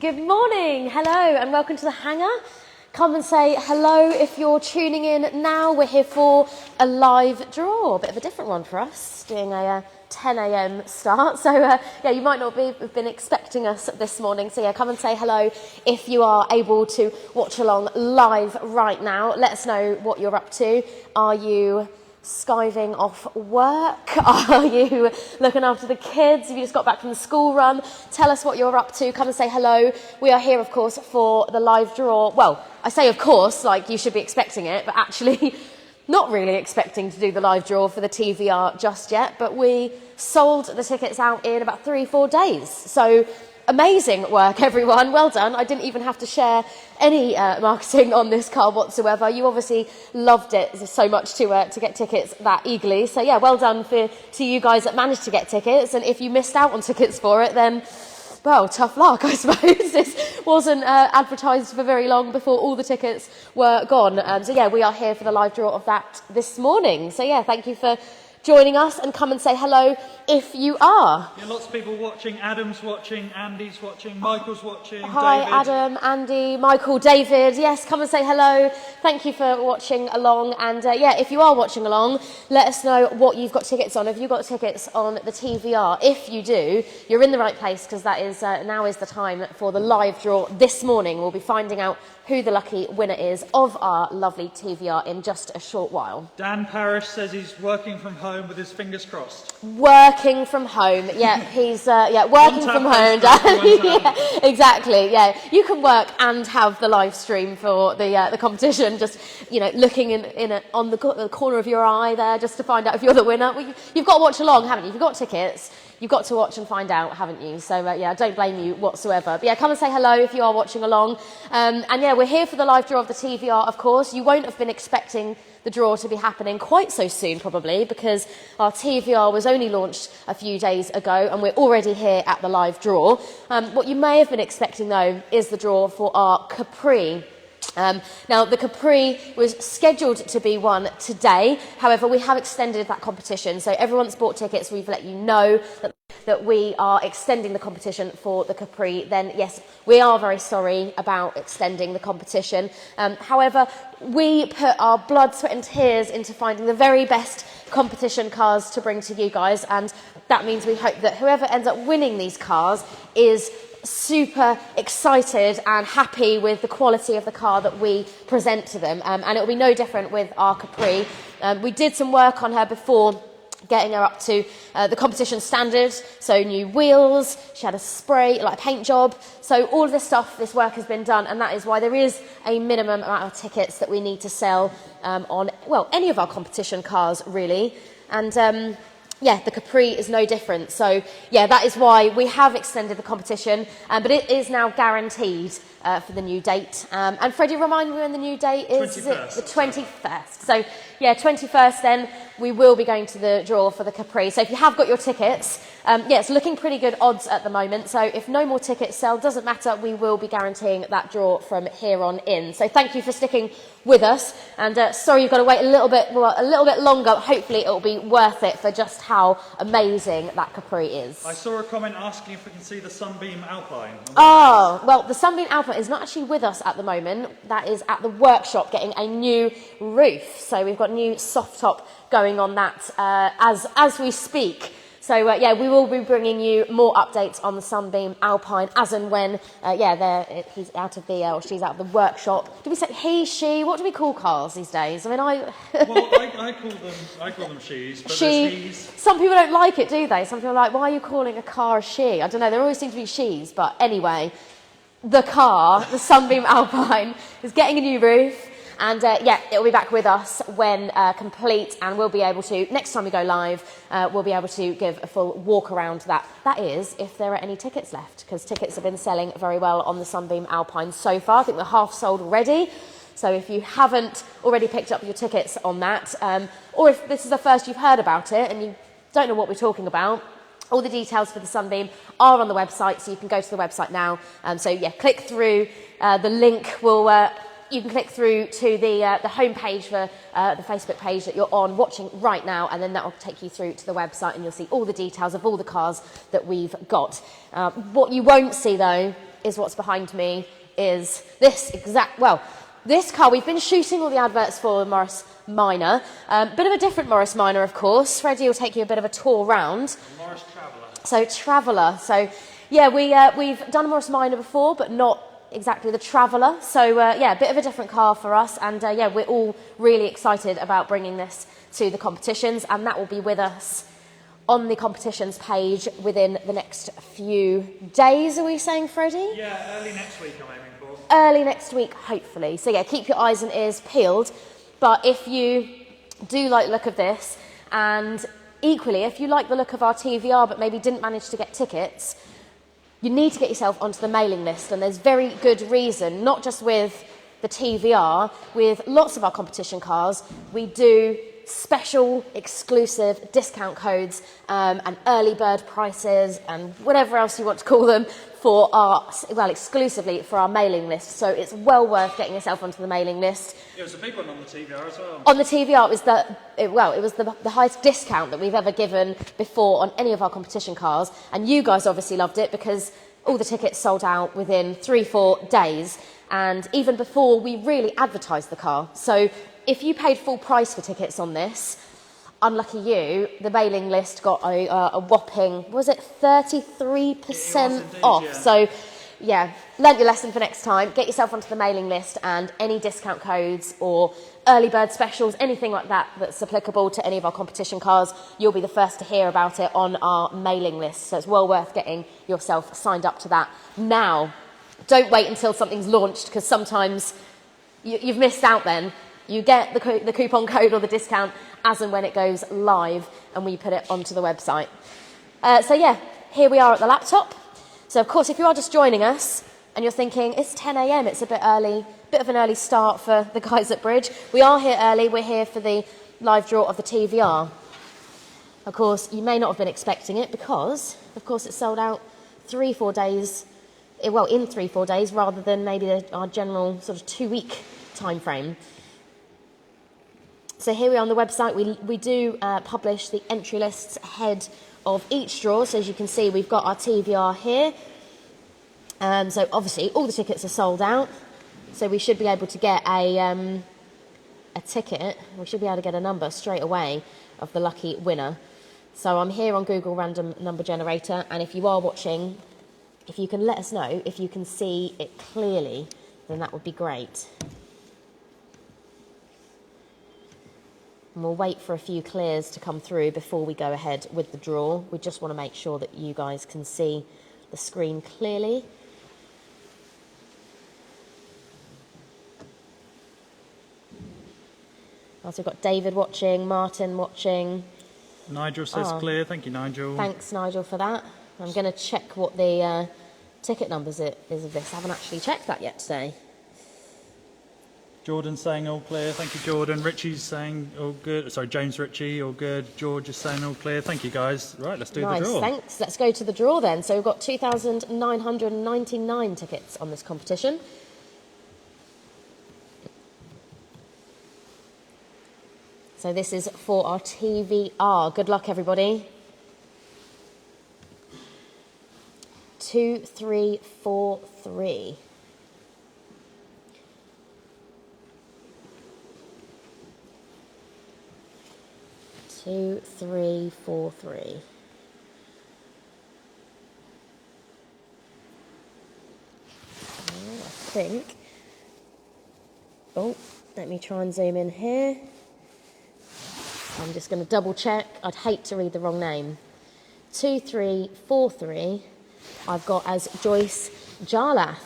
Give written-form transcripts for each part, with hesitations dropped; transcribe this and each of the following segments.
Good morning, hello, and welcome to the hangar. Come and say hello if you're tuning in now. We're here for a live draw, a bit of a different one for us, doing a 10 a.m. start. So yeah, you might not have been expecting us this morning. So yeah, come and say hello if you are able to watch along live right now. Let us know what you're up to. Are you skiving off work? Are you looking after the kids? Have you just got back from the school run? Tell us what you're up to. Come and say hello. We are here, of course, for the live draw. Well, I say of course, like you should be expecting it, but actually not really expecting to do the live draw for the TVR just yet. But we sold the tickets out in about 3-4 days. So amazing work, everyone. Well done. I didn't even have to share any marketing on this car whatsoever. You obviously loved it so much to get tickets that eagerly. So yeah, well done to you guys that managed to get tickets. And if you missed out on tickets for it, then, well, tough luck, I suppose. This wasn't advertised for very long before all the tickets were gone. So yeah, we are here for the live draw of that this morning. So yeah, thank you for joining us, and come and say hello if you are. Yeah, lots of people watching. Adam's watching, Andy's watching, Michael's watching. Hi, David. Adam, Andy, Michael, David. Yes, come and say hello. Thank you for watching along. And yeah, if you are watching along, let us know what you've got tickets on. Have you got tickets on the TVR? If you do, you're in the right place, because that is now is the time for the live draw this morning. We'll be finding out who the lucky winner is of our lovely TVR in just a short while. Dan Parrish says he's working from home with his fingers crossed. Working from home, yeah, he's working from home, Dan. Yeah, exactly, yeah. You can work and have the live stream for the competition, just, you know, looking on the corner of your eye there, just to find out if you're the winner. Well, you've got to watch along, haven't you? If you've got tickets, you've got to watch and find out, haven't you? So yeah, I don't blame you whatsoever. But yeah, come and say hello if you are watching along. And yeah, we're here for the live draw of the TVR, of course. You won't have been expecting the draw to be happening quite so soon, probably, because our TVR was only launched a few days ago and we're already here at the live draw. What you may have been expecting, though, is the draw for our Capri. Now, the Capri was scheduled to be one today. However, we have extended that competition. So everyone that's bought tickets, we've let you know that we are extending the competition for the Capri. Then, yes, we are very sorry about extending the competition. However, we put our blood, sweat and tears into finding the very best competition cars to bring to you guys. And that means we hope that whoever ends up winning these cars is super excited and happy with the quality of the car that we present to them. And it will be no different with our Capri. We did some work on her before, getting her up to the competition standard, so new wheels, she had a spray, like a paint job. So all of this stuff, this work has been done, and that is why there is a minimum amount of tickets that we need to sell on, well, any of our competition cars, really. And yeah, the Capri is no different. So yeah, that is why we have extended the competition, but it is now guaranteed for the new date. And Freddie, remind me when the new date is. 21st. Is it the 21st? So yeah, 21st then we will be going to the draw for the Capri. So if you have got your tickets, yeah, it's looking pretty good odds at the moment. So if no more tickets sell, doesn't matter, we will be guaranteeing that draw from here on in. So thank you for sticking with us, and sorry you've got to wait a little bit longer. Hopefully it will be worth it for just how amazing that Capri is. I saw a comment asking if we can see the Sunbeam Alpine. Oh, well, the Sunbeam Alpine is not actually with us at the moment. That is at the workshop getting a new roof. So we've got new soft top going on that as we speak. So yeah, we will be bringing you more updates on the Sunbeam Alpine as and when he's out of the or she's out of the workshop. Do we say he, she? What do we call cars these days? I mean, I call them she's, but there's he's. Some people don't like it, do they? Some people are like, why are you calling a car a she? I don't know. There always seem to be she's, but anyway, the car, the Sunbeam Alpine, is getting a new roof. And yeah, it'll be back with us when complete, and we'll be able to, next time we go live, we'll be able to give a full walk around that. That is, if there are any tickets left, because tickets have been selling very well on the Sunbeam Alpine so far. I think we're half sold already. So if you haven't already picked up your tickets on that, or if this is the first you've heard about it and you don't know what we're talking about, all the details for the Sunbeam are on the website, so you can go to the website now. So yeah, click through. The link will you can click through to the homepage for the Facebook page that you're on watching right now, and then that will take you through to the website, and you'll see all the details of all the cars that we've got. What you won't see, though, is what's behind me, is this this car. We've been shooting all the adverts for Morris Minor. Bit of a different Morris Minor, of course. Freddie will take you a bit of a tour round. Morris Traveller. So Traveller. So yeah, we've done a Morris Minor before, but not exactly the Traveller. So yeah, a bit of a different car for us, and yeah, we're all really excited about bringing this to the competitions, and that will be with us on the competitions page within the next few days. Are we saying, Freddie? Yeah, early next week I'm aiming for. Early next week, hopefully. So yeah, keep your eyes and ears peeled. But if you do like the look of this, and equally, if you like the look of our TVR but maybe didn't manage to get tickets, you need to get yourself onto the mailing list. And there's very good reason, not just with the TVR, with lots of our competition cars, we do special exclusive discount codes and early bird prices and whatever else you want to call them for our, well, exclusively for our mailing list. So it's well worth getting yourself onto the mailing list. It was a big one on the TVR as well. On the TVR, it was the highest discount that we've ever given before on any of our competition cars, and you guys obviously loved it because all the tickets sold out within 3-4 days, and even before we really advertised the car. So if you paid full price for tickets on this, unlucky you, the mailing list got a whopping, was it 33% off? Yeah. So yeah, learnt your lesson for next time. Get yourself onto the mailing list, and any discount codes or early bird specials, anything like that that's applicable to any of our competition cars, you'll be the first to hear about it on our mailing list. So it's well worth getting yourself signed up to that now. Don't wait until something's launched, because sometimes you've missed out then. You get the coupon code or the discount as and when it goes live, and we put it onto the website. So yeah, here we are at the laptop. So of course, if you are just joining us and you're thinking, it's 10 a.m, it's a bit early, bit of an early start for the guys at Bridge. We are here early, we're here for the live draw of the TVR. Of course, you may not have been expecting it because, of course, it sold out 3-4 days, well, in 3-4 days, rather than maybe our general sort of 2-week time frame. So here we are on the website. We do publish the entry lists ahead of each draw. So as you can see, we've got our TVR here. So obviously all the tickets are sold out. So we should be able to get a ticket. We should be able to get a number straight away of the lucky winner. So I'm here on Google Random Number Generator, and if you are watching, if you can let us know if you can see it clearly, then that would be great. And we'll wait for a few clears to come through before we go ahead with the draw. We just want to make sure that you guys can see the screen clearly. Also, we've got David watching, Martin watching. Nigel says clear. Thank you, Nigel. Thanks, Nigel, for that. I'm going to check what the ticket numbers is of this. I haven't actually checked that yet today. Jordan's saying all clear. Thank you, Jordan. Richie's saying all good. Sorry, James Ritchie, all good. George is saying all clear. Thank you, guys. Right, let's do the draw. Thanks. Let's go to the draw then. So we've got 2,999 tickets on this competition. So this is for our TVR. Good luck, everybody. 2, 3, 4, 3. Two, three, 4, 3. I think. Oh, let me try and zoom in here. I'm just going to double check. I'd hate to read the wrong name. 2, 3, 4, 3. I've got as Joyce Jarlath.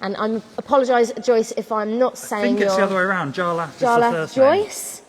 And I apologise, Joyce, if I'm not saying I think it's the other way around. Jarlath is the first Joyce. Name.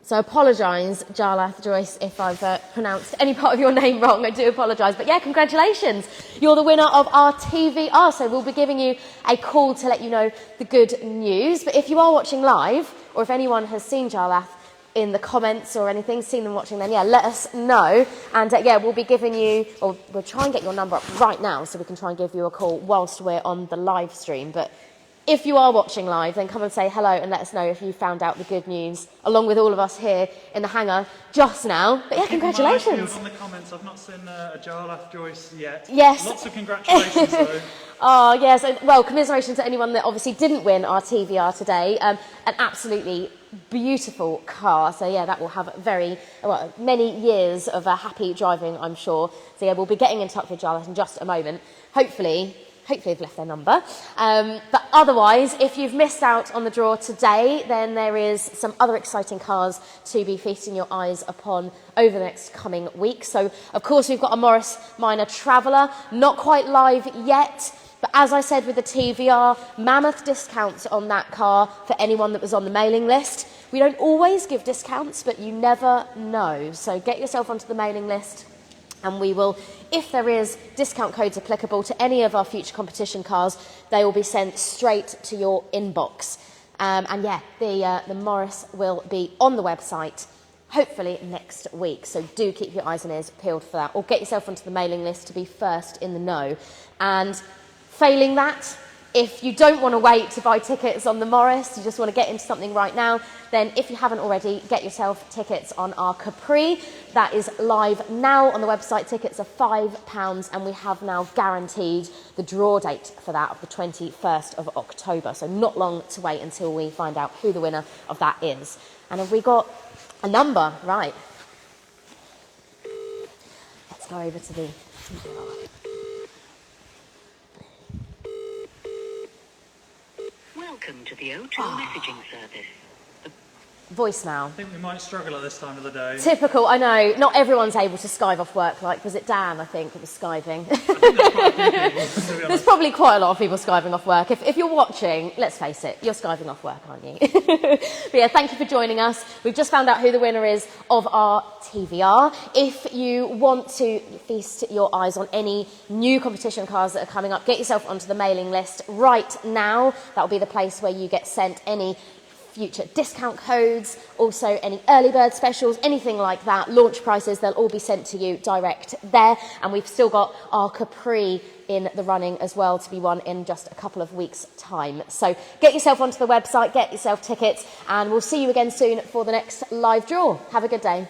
So I apologise, Jarlath Joyce, if I've pronounced any part of your name wrong. I do apologise. But yeah, congratulations. You're the winner of our TVR. So we'll be giving you a call to let you know the good news. But if you are watching live, or if anyone has seen Jarlath in the comments or anything, seen them watching, then yeah, let us know. And yeah, we'll be giving you, or we'll try and get your number up right now so we can try and give you a call whilst we're on the live stream. But if you are watching live, then come and say hello and let us know if you found out the good news, along with all of us here in the hangar just now. But yeah, congratulations. On the comments, I've not seen a Jarlath Joyce yet. Yes. Lots of congratulations, though. Oh, yes. Well, commiseration to anyone that obviously didn't win our TVR today. An absolutely beautiful car. So, yeah, that will have many years of happy driving, I'm sure. So, yeah, we'll be getting in touch with Jarlath in just a moment. Hopefully they've left their number. But otherwise, if you've missed out on the draw today, then there is some other exciting cars to be feasting your eyes upon over the next coming week. So, of course, we've got a Morris Minor Traveller, not quite live yet. But as I said with the TVR, mammoth discounts on that car for anyone that was on the mailing list. We don't always give discounts, but you never know. So get yourself onto the mailing list. And we will, if there is discount codes applicable to any of our future competition cars, they will be sent straight to your inbox. And yeah, the Morris will be on the website, hopefully next week. So do keep your eyes and ears peeled for that, or get yourself onto the mailing list to be first in the know. And failing that, if you don't want to wait to buy tickets on the Morris, you just want to get into something right now, then if you haven't already, get yourself tickets on our Capri. That is live now on the website. Tickets are £5, and we have now guaranteed the draw date for that of the 21st of October. So not long to wait until we find out who the winner of that is. And have we got a number? Right. Let's go over to the TVR. Welcome to the O2 messaging service. Voicemail. I think we might struggle at this time of the day. Typical, I know. Not everyone's able to skive off work. Like, was it Dan, I think, that was skiving? There's probably quite a lot of people skiving off work. If you're watching, let's face it, you're skiving off work, aren't you? But yeah, thank you for joining us. We've just found out who the winner is of our TVR. If you want to feast your eyes on any new competition cars that are coming up, get yourself onto the mailing list right now. That will be the place where you get sent any future discount codes, also any early bird specials, anything like that, launch prices, they'll all be sent to you direct there. And we've still got our Capri in the running as well to be won in just a couple of weeks' time. So get yourself onto the website, get yourself tickets, and we'll see you again soon for the next live draw. Have a good day.